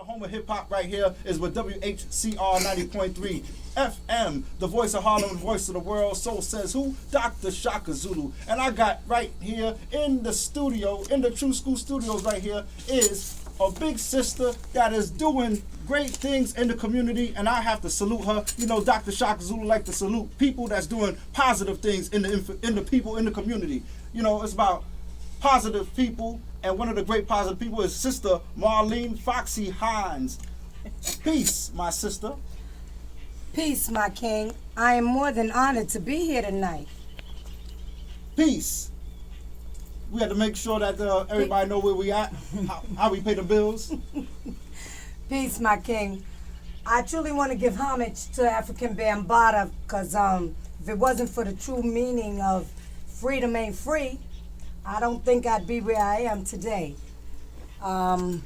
home of hip hop right here is with WHCR 90.3 FM, the voice of Harlem, the voice of the world. So says who? Dr. Shaka Zulu. And I got right here in the studio, in the True Skool Studios right here, is a big sister that is doing great things in the community, and I have to salute her. You know, Dr. Shaka Zulu like to salute people that's doing positive things in the people in the community. You know, it's about positive people, and one of the great positive people is Sister Marlene Foxy Hines. Peace, my sister. Peace, my king. I am more than honored to be here tonight. Peace. We had to make sure that everybody know where we at, how we pay the bills. Peace, my king. I truly want to give homage to Afrika Bambaataa because if it wasn't for the true meaning of freedom ain't free, I don't think I'd be where I am today. In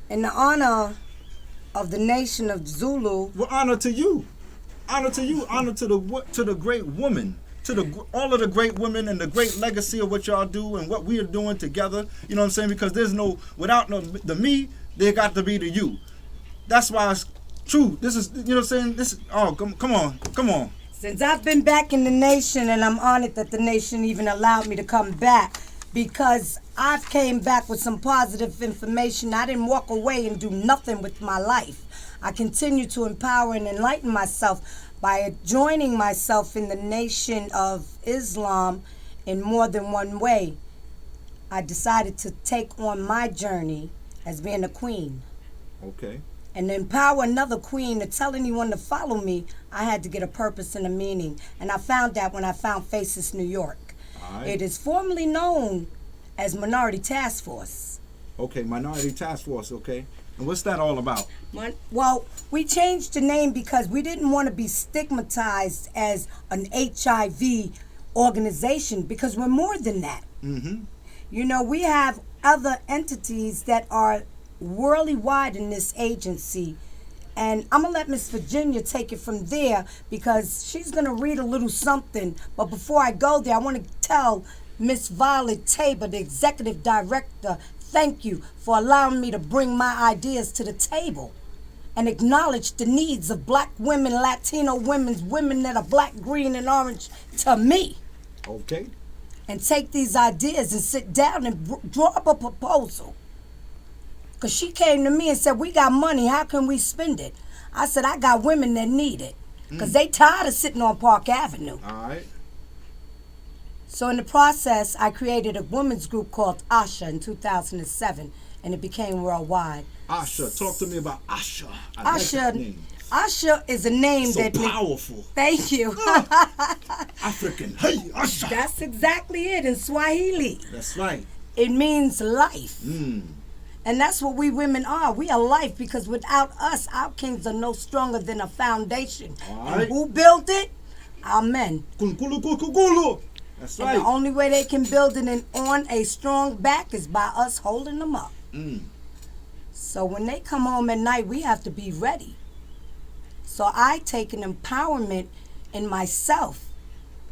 the honor of the nation of Zulu. Well, honor to you. Honor to you. Honor to the great woman. To all of the great women and the great legacy of what y'all do and what we are doing together. You know what I'm saying? Because there's without the me, there got to be the you. That's why it's true. This is, you know what I'm saying? Come on. Since I've been back in the nation, and I'm honored that the nation even allowed me to come back, because I've came back with some positive information. I didn't walk away and do nothing with my life. I continue to empower and enlighten myself by joining myself in the nation of Islam in more than one way. I decided to take on my journey as being a queen. Okay. And to empower another queen to tell anyone to follow me, I had to get a purpose and a meaning. And I found that when I found Faces New York. Right. It is formerly known as Minority Task Force. Okay, Minority Task Force, okay. And what's that all about? Well, we changed the name because we didn't want to be stigmatized as an HIV organization, because we're more than that. Mm-hmm. You know, we have other entities that are worldly wide in this agency. And I'm going to let Miss Virginia take it from there because she's going to read a little something. But before I go there, I want to tell Miss Violet Tabor, the executive director, thank you for allowing me to bring my ideas to the table and acknowledge the needs of black women, Latino women that are black, green, and orange to me. Okay. And take these ideas and sit down and draw up a proposal. Because she came to me and said, we got money, how can we spend it? I said, I got women that need it. Because they tired of sitting on Park Avenue. All right. So in the process, I created a women's group called Asha in 2007, and it became worldwide. Asha, talk to me about Asha. I Asha, like that name. Asha is a name so that... powerful. Thank you. African, hey, Asha. That's exactly it in Swahili. That's right. It means life. Mm. And that's what we women are. We are life, because without us, our kings are no stronger than a foundation. All right. And who built it? Our men. That's And right. the only way they can build it on a strong back is by us holding them up. Mm. So when they come home at night, we have to be ready. So I take an empowerment in myself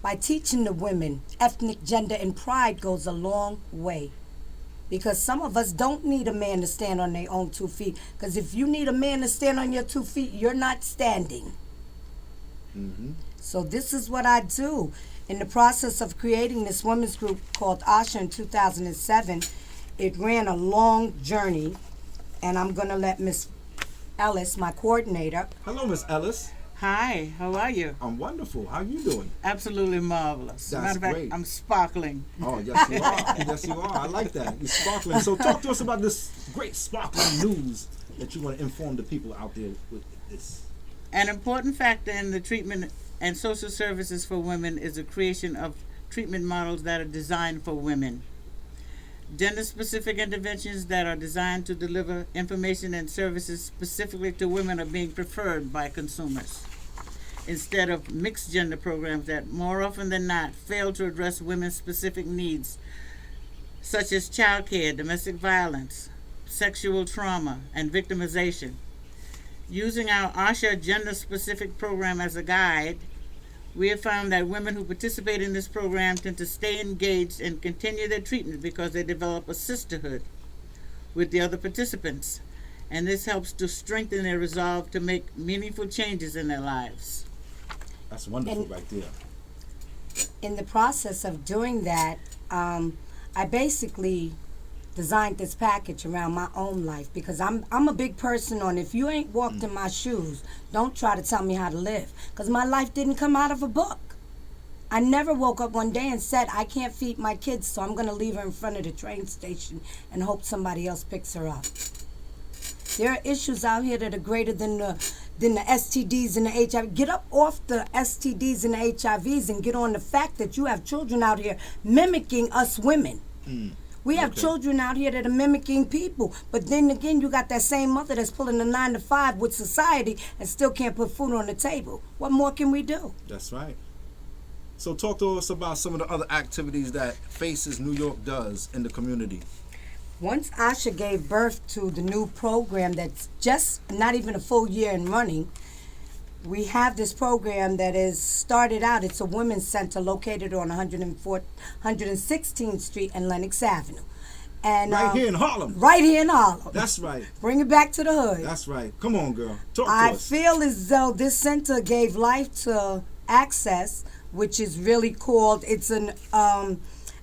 by teaching the women ethnic gender and pride goes a long way. Because some of us don't need a man to stand on their own 2 feet. Because if you need a man to stand on your 2 feet, you're not standing. Mm-hmm. So this is what I do. In the process of creating this women's group called Asha in 2007, it ran a long journey. And I'm going to let Miss Ellis, my coordinator. Hello, Miss Ellis. Hi, how are you? I'm wonderful. How you doing? Absolutely marvelous. That's Matter of fact, great. I'm sparkling. Oh, yes you are. Yes you are. I like that. You're sparkling. So talk to us about this great sparkling news that you want to inform the people out there with this. An important factor in the treatment and social services for women is the creation of treatment models that are designed for women. Gender-specific interventions that are designed to deliver information and services specifically to women are being preferred by consumers, instead of mixed gender programs that more often than not fail to address women's specific needs, such as childcare, domestic violence, sexual trauma, and victimization. Using our Asha gender-specific program as a guide, we have found that women who participate in this program tend to stay engaged and continue their treatment because they develop a sisterhood with the other participants and this helps to strengthen their resolve to make meaningful changes in their lives. That's wonderful right there. In the process of doing that, I basically designed this package around my own life, because I'm a big person on, if you ain't walked in my shoes, don't try to tell me how to live, because my life didn't come out of a book. I never woke up one day and said, I can't feed my kids, so I'm going to leave her in front of the train station and hope somebody else picks her up. There are issues out here that are greater than the STDs and the HIV. Get up off the STDs and the HIVs and get on the fact that you have children out here mimicking us women. We have children out here that are mimicking people. But then again, you got that same mother that's pulling the 9 to 5 with society and still can't put food on the table. What more can we do? That's right. So talk to us about some of the other activities that Faces New York does in the community. Once Asha gave birth to the new program that's just not even a full year in running, we have this program that is started out. It's a women's center located on 116th Street and Lenox Avenue. And Right here in Harlem. Right here in Harlem. That's right. Bring it back to the hood. That's right. Come on, girl. Talk to I us. feel as though this center gave life to Access, which is really called, it's an,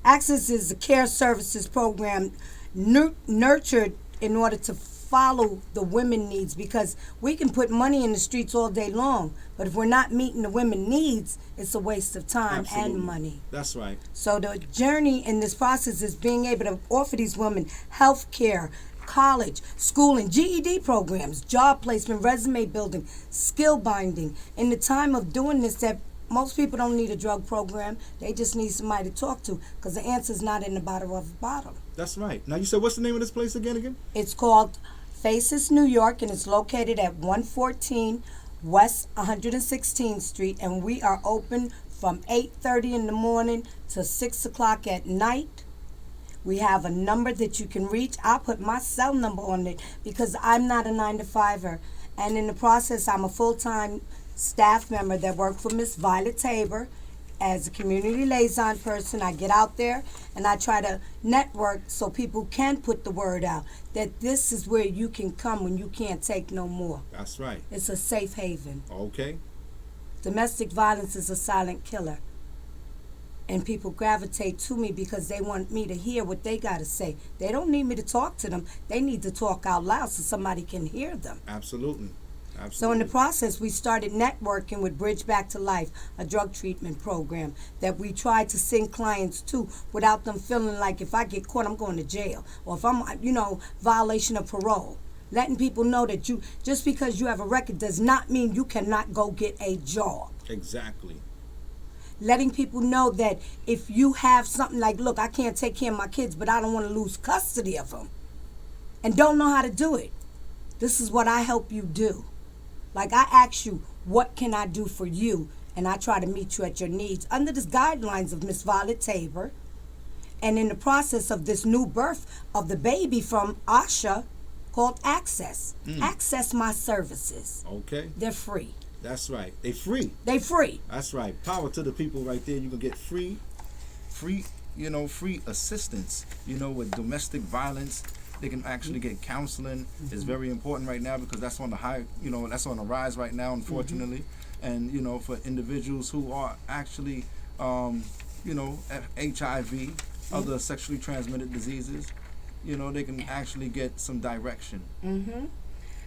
Access is a care services program nurtured in order to follow the women needs, because we can put money in the streets all day long, but if we're not meeting the women needs, it's a waste of time and money. That's right. So the journey in this process is being able to offer these women health care, college, schooling, GED programs, job placement, resume building, skill binding. In the time of doing this, that most people don't need a drug program. They just need somebody to talk to, because the answer's not in the bottom of the bottle. That's right. Now you said, what's the name of this place again? It's called Faces New York, and it's located at 114 West 116th Street, and we are open from 8:30 in the morning to 6 o'clock at night. We have a number that you can reach. I'll put my cell number on it because I'm not a 9-to-5er, and in the process, I'm a full-time staff member that work for Miss Violet Tabor. As a community liaison person, I get out there and I try to network so people can put the word out that this is where you can come when you can't take no more. That's right. It's a safe haven. Okay. Domestic violence is a silent killer. And people gravitate to me because they want me to hear what they got to say. They don't need me to talk to them. They need to talk out loud so somebody can hear them. Absolutely. So in the process, we started networking with Bridge Back to Life, a drug treatment program that we tried to send clients to without them feeling like if I get caught, I'm going to jail. Or if I'm, violation of parole. Letting people know that you, just because you have a record does not mean you cannot go get a job. Exactly. Letting people know that if you have something like, look, I can't take care of my kids, but I don't want to lose custody of them and don't know how to do it. This is what I help you do. Like I ask you, what can I do for you? And I try to meet you at your needs under the guidelines of Miss Violet Tabor. And in the process of this new birth of the baby from Asha called Access. Access my services. Okay. They're free. That's right. They free. They free. That's right. Power to the people right there. You can get free assistance, with domestic violence. They can actually get counseling. It's very important right now because that's on the that's on the rise right now, unfortunately. And, for individuals who are actually, HIV, other sexually transmitted diseases, they can actually get some direction.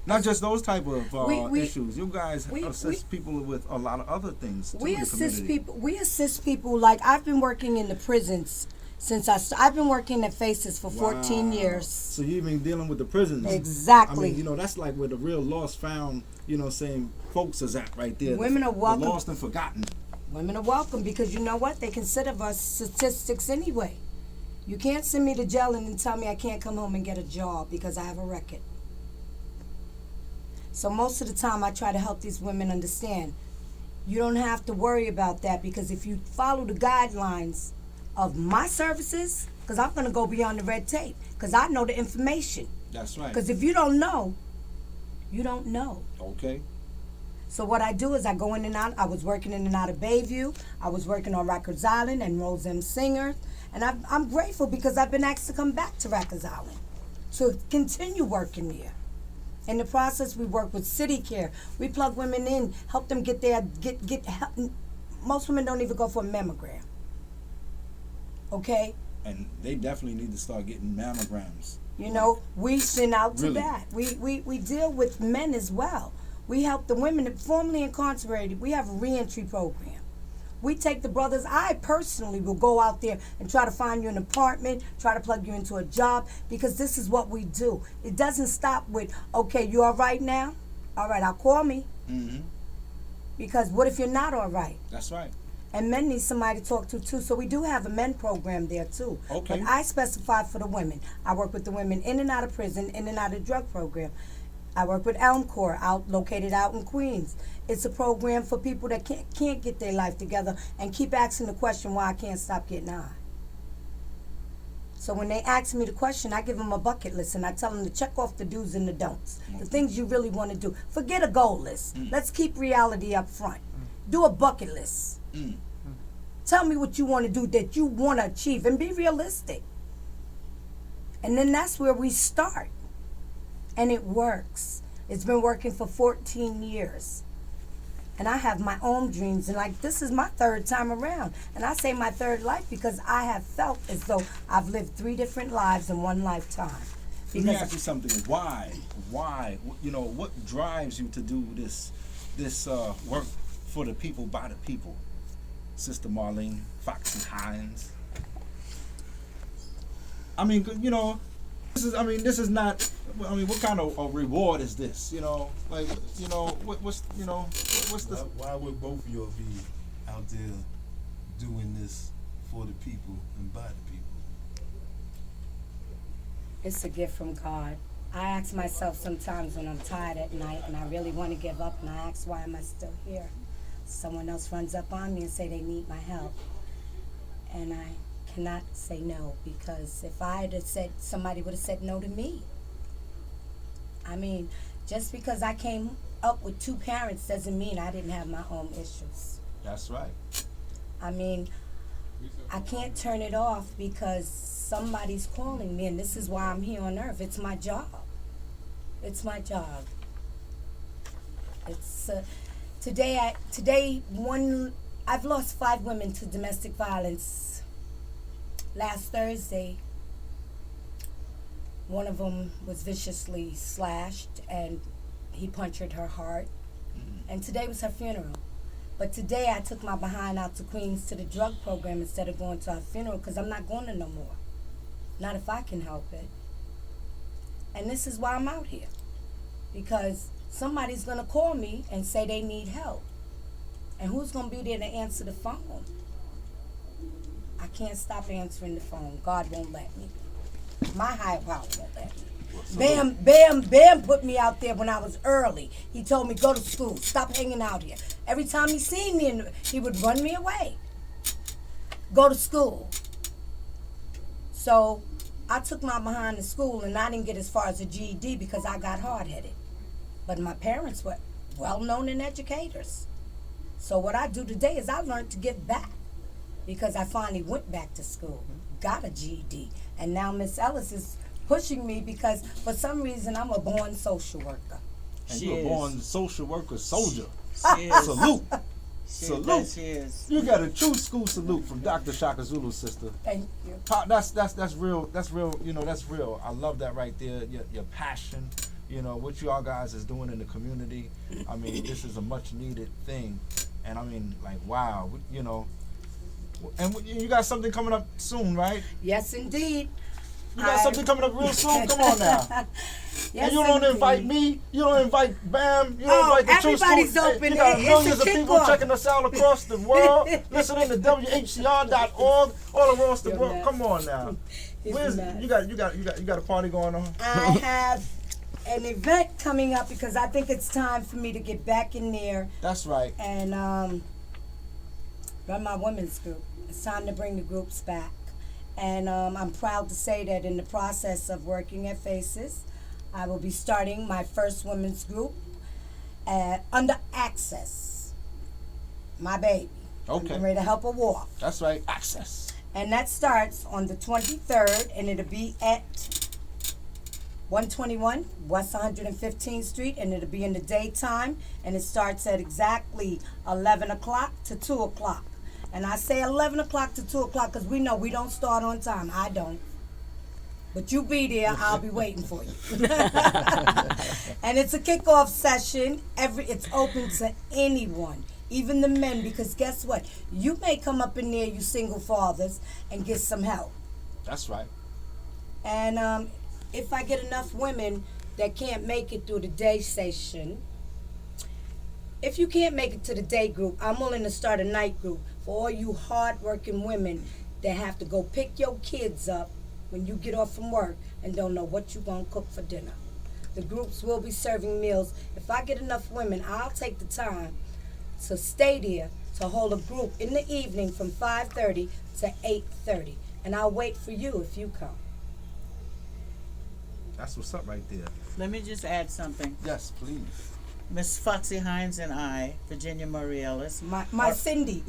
Not just those type of issues. You guys assist people with a lot of other things too. We assist people. We assist people. Like I've been working in the prisons since I've been working at Faces for 14 years. So you've been dealing with the prisons. Exactly. I mean, that's like where the real lost found, saying folks is at right there. Women are welcome. The lost and forgotten. Women are welcome because you know what? They consider us statistics anyway. You can't send me to jail and then tell me I can't come home and get a job because I have a record. So most of the time I try to help these women understand you don't have to worry about that because if you follow the guidelines of my services, because I'm going to go beyond the red tape because I know the information. That's right. Because if you don't know, you don't know. Okay. So what I do is I go in and out. I was working in and out of Bayview. I was working on Rikers Island and Rose M. Singer. And I'm grateful because I've been asked to come back to Rikers Island to continue working there. In the process, we work with City Care. We plug women in, help them get help. Most women don't even go for a mammogram. Okay? And they definitely need to start getting mammograms. You know, we send out to Really? that. We deal with men as well. We help the women that formerly incarcerated. We have a reentry program. We take the brothers. I personally will go out there and try to find you an apartment, try to plug you into a job, because this is what we do. It doesn't stop with, okay, you all right now? All right, I'll call me. Mm-hmm. Because what if you're not all right? That's right. And men need somebody to talk to too. So we do have a men program there too. Okay. But I specify for the women. I work with the women in and out of prison, in and out of drug program. I work with Elm Corps, located out in Queens. It's a program for people that can't get their life together and keep asking the question why I can't stop getting high. So when they ask me the question, I give them a bucket list and I tell them to check off the do's and the don'ts, the things you really want to do. Forget a goal list. Let's keep reality up front. Do a bucket list. Tell me what you want to do that you want to achieve and be realistic. And then that's where we start. And it works. It's been working for 14 years. And I have my own dreams. And like, this is my third time around. And I say my third life because I have felt as though I've lived 3 different lives in one lifetime. Let me ask you something. Why? You know, what drives you to do this work for the people, by the people? Sister Marlene, Foxy Hines. I mean, you know, this is not. I mean, what kind of a reward is this? You know, like, you know, what's the? Why would both of y'all be out there doing this for the people and by the people? It's a gift from God. I ask myself sometimes when I'm tired at night and I really want to give up, and I ask, why am I still here? Someone else runs up on me and say they need my help. And I cannot say no, because if I had said, somebody would have said no to me. I mean, just because I came up with 2 parents doesn't mean I didn't have my own issues. That's right. I mean, I can't turn it off because somebody's calling me, and this is why I'm here on earth. It's my job. It's my job. It's I've lost 5 women to domestic violence. Last Thursday, one of them was viciously slashed and he punctured her heart. And today was her funeral. But today I took my behind out to Queens to the drug program instead of going to her funeral, because I'm not going to no more. Not if I can help it. And this is why I'm out here. Because somebody's going to call me and say they need help. And who's going to be there to answer the phone? I can't stop answering the phone. God won't let me. My higher power won't let me. Bam put me out there when I was early. He told me, go to school, stop hanging out here. Every time he seen me, he would run me away. Go to school. So I took my behind to school, and I didn't get as far as a GED because I got hard-headed. But my parents were well-known in educators. So what I do today is I learned to give back, because I finally went back to school, got a GED, and now Miss Ellis is pushing me because for some reason I'm a born social worker. And you're a born social worker soldier. She is. Salute. She Salute. is. You got a true school salute from Dr. Shaka Zulu, sister. Thank you. That's real. That's real. You know, that's real. I love that right there. Your passion. You know what you all guys is doing in the community. I mean, this is a much needed thing, and I mean, like, wow. You know, and you got something coming up soon, right? Yes, indeed. You got something coming up real soon. Come on now. Yes, And you don't indeed. invite me. You don't invite Bam. You don't invite the True Skool. everybody's open. You got It's a millions of people kickoff. checking us out across the world, listening to WHCR.org all across the You're world. mad. Come on now. It's Where's mad. you got a party going on? I have an event coming up because I think it's time for me to get back in there That's right. and run my women's group. It's time to bring the groups back. And I'm proud to say that in the process of working at Faces, I will be starting my first women's group under Access. My baby. Okay. I'm ready to help her walk. That's right. Access. And that starts on the 23rd, and it'll be at 121 West 115th Street, and it'll be in the daytime, and it starts at exactly 11 o'clock to 2 o'clock. And I say 11 o'clock to 2 o'clock because we know we don't start on time. I don't. But you be there, I'll be waiting for you. And it's a kickoff session. It's open to anyone, even the men, because guess what? You may come up in there, you single fathers, and get some help. That's right. And if I get enough women that can't make it through the day session, if you can't make it to the day group, I'm willing to start a night group for all you hard-working women that have to go pick your kids up when you get off from work and don't know what you're going to cook for dinner. The groups will be serving meals. If I get enough women, I'll take the time to stay there to hold a group in the evening from 5:30 to 8:30. And I'll wait for you if you come. That's what's up right there. Let me just add something. Yes, please. Miss Foxy Hines and I, Virginia Murry Ellis, My Cindy.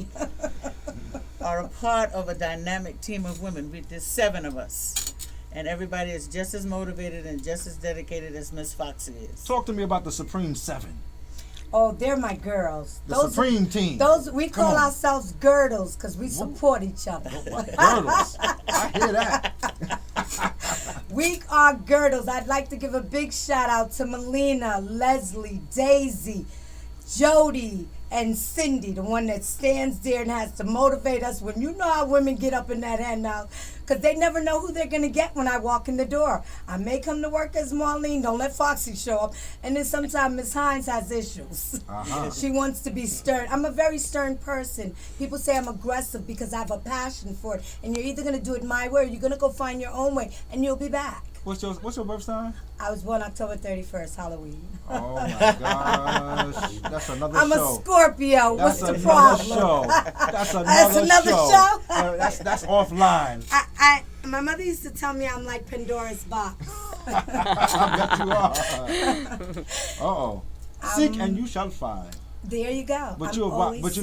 are a part of a dynamic team of women. There's 7 of us. And everybody is just as motivated and just as dedicated as Miss Foxy is. Talk to me about the Supreme 7. Oh, they're my girls. The Supreme Team. We call ourselves girdles because we support each other. Girdles. I hear that. We are girdles. I'd like to give a big shout out to Melina, Leslie, Daisy, Jody, and Cindy, the one that stands there and has to motivate us when you know how women get up in that handout, because they never know who they're going to get when I walk in the door. I may come to work as Marlene, don't let Foxy show up, and then sometimes Miss Hines has issues. She wants to be stern. I'm a very stern person. People say I'm aggressive because I have a passion for it, and you're either going to do it my way or you're going to go find your own way, and you'll be back. What's your birth sign? I was born October 31st, Halloween. Oh my gosh. That's another I'm show. a Scorpio. That's What's the another problem? show. That's another, That's another show? That's offline. My mother used to tell me I'm like Pandora's box. I bet you are. Uh-oh. Seek and you shall find. There you go. But you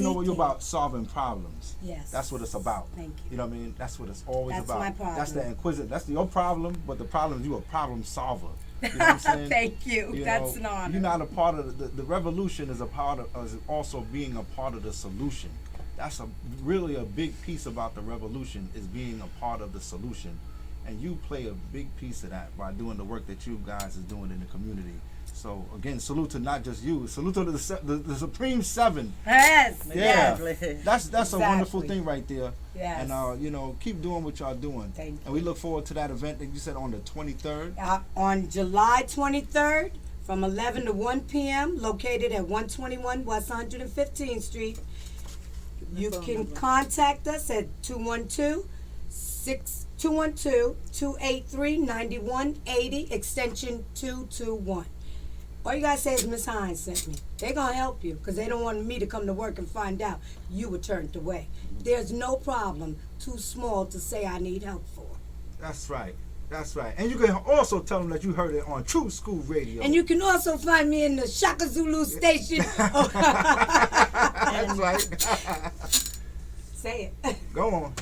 know what you're about? Solving problems. Yes. That's what it's about. Thank you. You know what I mean? That's what it's always That's about. my problem. That's the inquisitive. That's your problem, but the problem is you're a problem solver. You know what I'm saying? Thank you. That's an honor. You're not a part of the revolution is also being a part of the solution. That's really a big piece about the revolution is being a part of the solution. And you play a big piece of that by doing the work that you guys is doing in the community. So again, salute to not just you, salute to the Supreme 7. Yes. Yeah, Yes. that's Exactly. a wonderful thing right there. Yes. And keep doing what y'all doing. Thank you. And we look forward to that event that you said on the 23rd. On July 23rd, from 11 to 1 p.m., located at 121 West 115th Street. You can contact us at 212-283-9180, extension 221. All you gotta say is Miss Hines sent me. They're gonna help you because they don't want me to come to work and find out you were turned away. There's no problem too small to say I need help for. That's right. That's right. And you can also tell them that you heard it on True Skool Radio. And you can also find me in the Shaka Zulu station. That's right. Say it. Go on.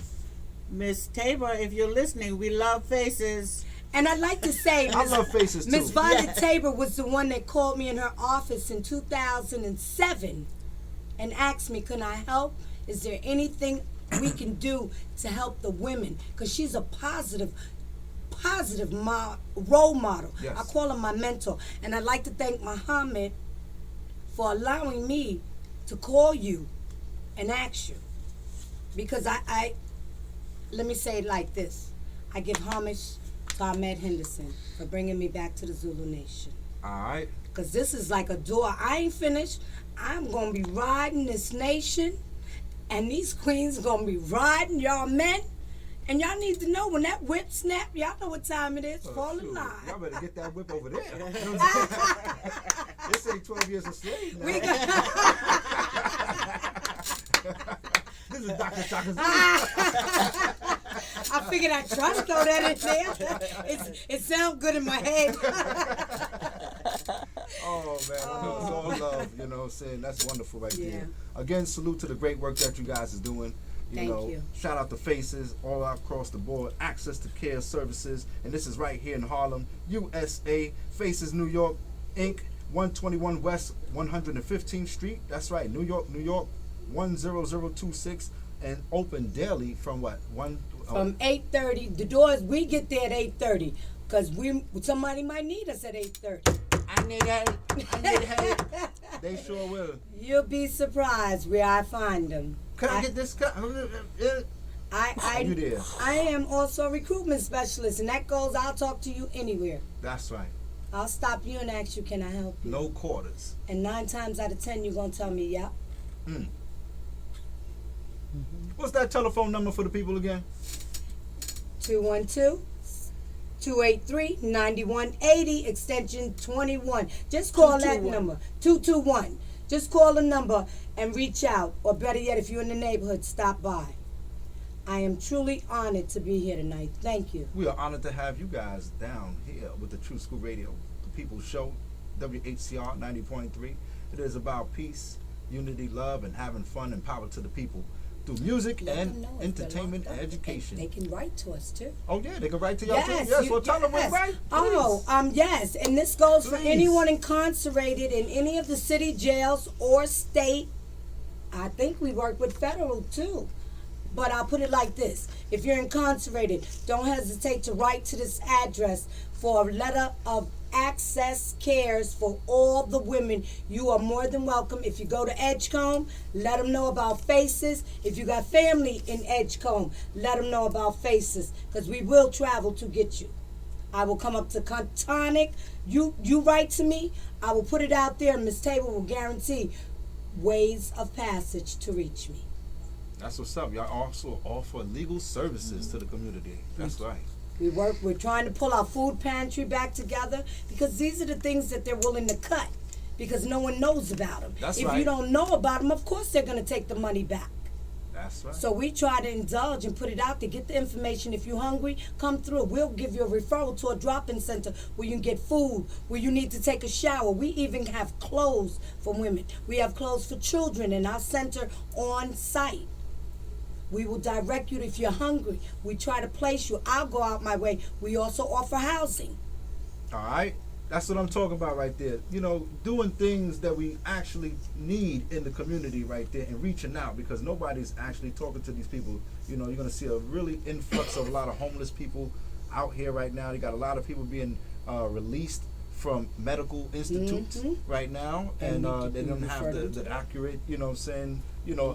Miss Tabor, if you're listening, we love faces. And I'd like to say, I love faces too. Miss Violet Tabor was the one that called me in her office in 2007 and asked me, can I help? Is there anything we can do to help the women? Because she's a positive role model. Yes. I call her my mentor. And I'd like to thank Muhammad for allowing me to call you and ask you. Because I let me say it like this. I give homage to Ahmed Henderson for bringing me back to the Zulu Nation. All right. Because this is like a door. I ain't finished. I'm going to be riding this nation, and these queens going to be riding y'all men. And y'all need to know when that whip snap, y'all know what time it is. Fall in line. Y'all better get that whip over there. This ain't 12 years a slave now. This is Dr. Shaka Zulu. I figured I'd try to throw that in there. It sounds good in my head. Oh, man. It's all love, you know what I'm saying? That's wonderful right Yeah. there. Again, salute to the great work that you guys is doing. Thank you. Shout out to Faces all across the board. Access to care services. And this is right here in Harlem, USA. Faces New York, Inc., 121 West 115th Street. That's right, New York, 10026. And open daily from what? From 8:30. The doors, we get there at 8:30. Because somebody might need us at 8:30. I need help. They sure will. You'll be surprised where I find them. Can I get this? You there. I am also a recruitment specialist, and that goes, I'll talk to you anywhere. That's right. I'll stop you and ask you, can I help you? No quarters. And 9 times out of 10, you're going to tell me, yeah. What's that telephone number for the people again? 212-283-9180, extension 21. Just call that number, 221. Just call the number and reach out. Or better yet, if you're in the neighborhood, stop by. I am truly honored to be here tonight. Thank you. We are honored to have you guys down here with the True Skool Radio, the People's Show, WHCR 90.3. It is about peace, unity, love, and having fun and power to the people through music and entertainment and education. They can write to us too. Oh yeah, they can write to y'all too. Yes, Yes, well tell them what's right. Yes, and this goes for Please. anyone incarcerated in any of the city jails or state. I think we work with federal too. But I'll put it like this. If you're incarcerated, don't hesitate to write to this address for a letter of access cares for all the women. You are more than welcome. If you go to Edgecombe, let them know about Faces. If you got family in Edgecombe, let them know about Faces, because we will travel to get you. I will come up to Contonic. You write to me. I will put it out there, and Miss Taylor will guarantee ways of passage to reach me. That's what's up. Y'all also offer legal services to the community. That's right. We're trying to pull our food pantry back together, because these are the things that they're willing to cut, because no one knows about them. That's if right. you don't know about them, of course they're going to take the money back. That's right. So we try to indulge and put it out there. Get the information. If you're hungry, come through. We'll give you a referral to a drop-in center where you can get food, where you need to take a shower. We even have clothes for women. We have clothes for children in our center on site. We will direct you if you're hungry. We try to place you. I'll go out my way. We also offer housing. All right. That's what I'm talking about right there. You know, doing things that we actually need in the community right there and reaching out, because nobody's actually talking to these people. You know, you're going to see a really influx of a lot of homeless people out here right now. You got a lot of people being released from medical institutes right now, and they don't have the accurate, you know what I'm saying,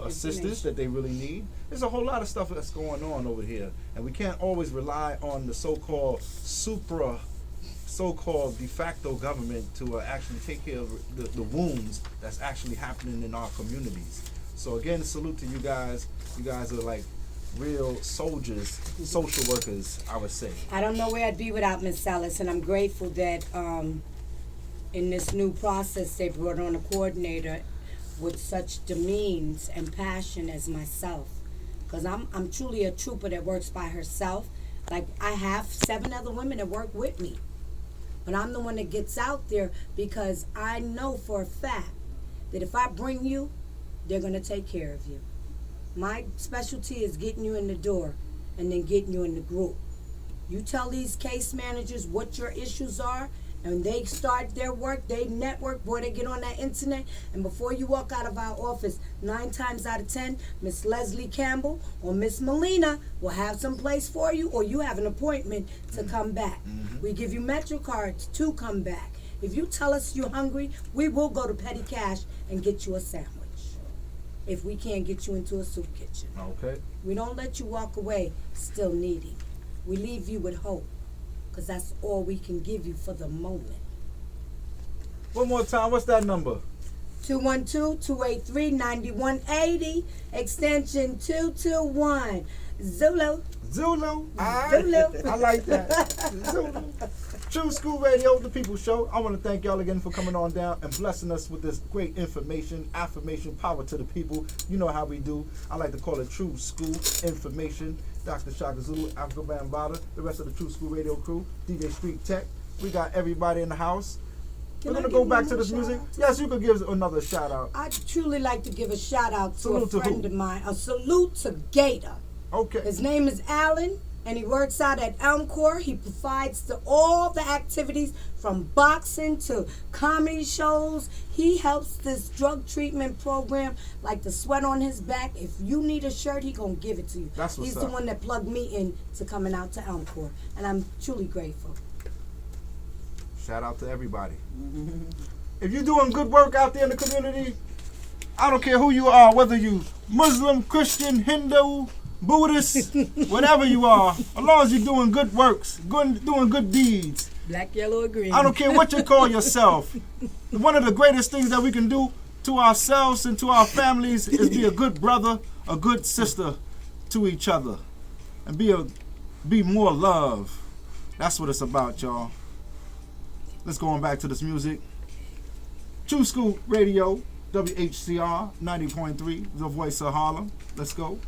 assistance that they really need. There's a whole lot of stuff that's going on over here, and we can't always rely on the so-called de facto government to actually take care of the wounds that's actually happening in our communities. So again, salute to you guys. You guys are like real soldiers, social workers, I would say. I don't know where I'd be without Miss Ellis, and I'm grateful that in this new process they brought on a coordinator with such demeans and passion as myself, because I'm truly a trooper that works by herself. Like, I have 7 other women that work with me, but I'm the one that gets out there, because I know for a fact that if I bring you, they're going to take care of you. My specialty is getting you in the door and then getting you in the group. You tell these case managers what your issues are, and they start their work, they network, boy, they get on that internet, and before you walk out of our office, 9 times out of 10, Miss Leslie Campbell or Miss Melina will have some place for you, or you have an appointment to come back. We give you Metro cards to come back. If you tell us you're hungry, we will go to Petty Cash and get you a sandwich, if we can't get you into a soup kitchen. Okay. We don't let you walk away still needy. We leave you with hope, because that's all we can give you for the moment. One more time, what's that number? 212-283-9180, extension 221. Zulu. Zulu. Zulu. I like that. Zulu. True Skool Radio, the People's Show. I want to thank y'all again for coming on down and blessing us with this great information, affirmation, power to the people. You know how we do. I like to call it True Skool Information. Dr. Shaka Zulu, Afrika Bambaataa, the rest of the True Skool Radio crew, DJ Street Tech. We got everybody in the house. We're I gonna give go one back to more this shout music. out? Yes, you could give another shout out. I'd truly like to give a shout out to Salute a to friend who? of mine. A salute to Gator. Okay. His name is Alan, and he works out at Elmcore. He provides all the activities from boxing to comedy shows. He helps this drug treatment program like the sweat on his back. If you need a shirt, he gonna give it to you. That's what's He's up. the one that plugged me in to coming out to Elmcore, and I'm truly grateful. Shout out to everybody. If you're doing good work out there in the community, I don't care who you are, whether you Muslim, Christian, Hindu, Buddhist, whatever you are, as long as you're doing good works, doing good deeds. Black, yellow, or green. I don't care what you call yourself. One of the greatest things that we can do to ourselves and to our families is be a good brother, a good sister to each other, and be more love. That's what it's about, y'all. Let's go on back to this music. True Skool Radio, WHCR 90.3, the voice of Harlem. Let's go.